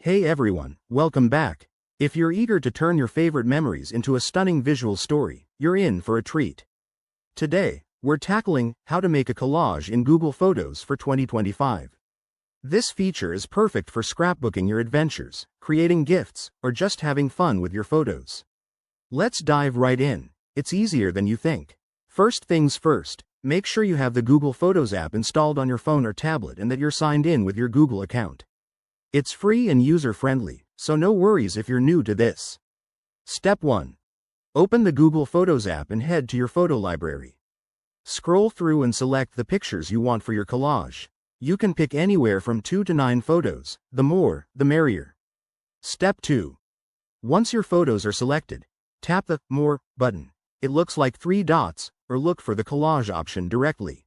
Hey everyone, welcome back. If you're eager to turn your favorite memories into a stunning visual story, you're in for a treat. Today, we're tackling how to make a collage in Google Photos for 2025. This feature is perfect for scrapbooking your adventures, creating gifts, or just having fun with your photos. Let's dive right in. It's easier than you think. First things first, make sure you have the Google Photos app installed on your phone or tablet and that you're signed in with your Google account. It's free and user-friendly, so no worries if you're new to this. Step 1. Open the Google Photos app and head to your photo library. Scroll through and select the pictures you want for your collage. You can pick anywhere from 2 to 9 photos, the more, the merrier. Step 2. Once your photos are selected, tap the More button. It looks like 3 dots, or look for the collage option directly.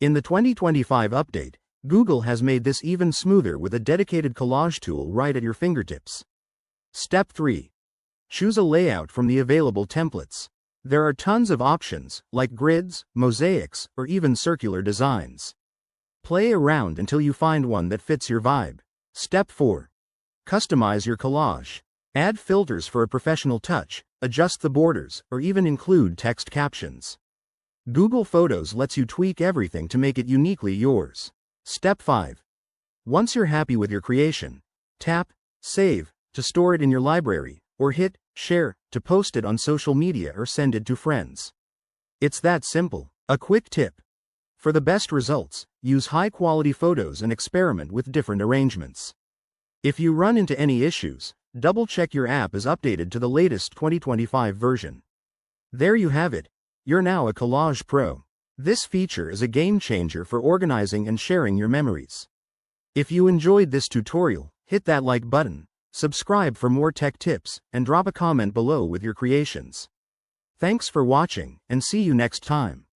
In the 2025 update, Google has made this even smoother with a dedicated collage tool right at your fingertips. Step 3. Choose a layout from the available templates. There are tons of options, like grids, mosaics, or even circular designs. Play around until you find one that fits your vibe. Step 4. Customize your collage. Add filters for a professional touch, adjust the borders, or even include text captions. Google Photos lets you tweak everything to make it uniquely yours. Step 5. Once you're happy with your creation, tap Save to store it in your library, or hit Share to post it on social media or send it to friends. It's that simple. A quick tip. For the best results, use high-quality photos and experiment with different arrangements. If you run into any issues, double-check your app is updated to the latest 2025 version. There you have it. You're now a collage pro. This feature is a game changer for organizing and sharing your memories. If you enjoyed this tutorial, hit that like button, subscribe for more tech tips, and drop a comment below with your creations. Thanks for watching, and see you next time.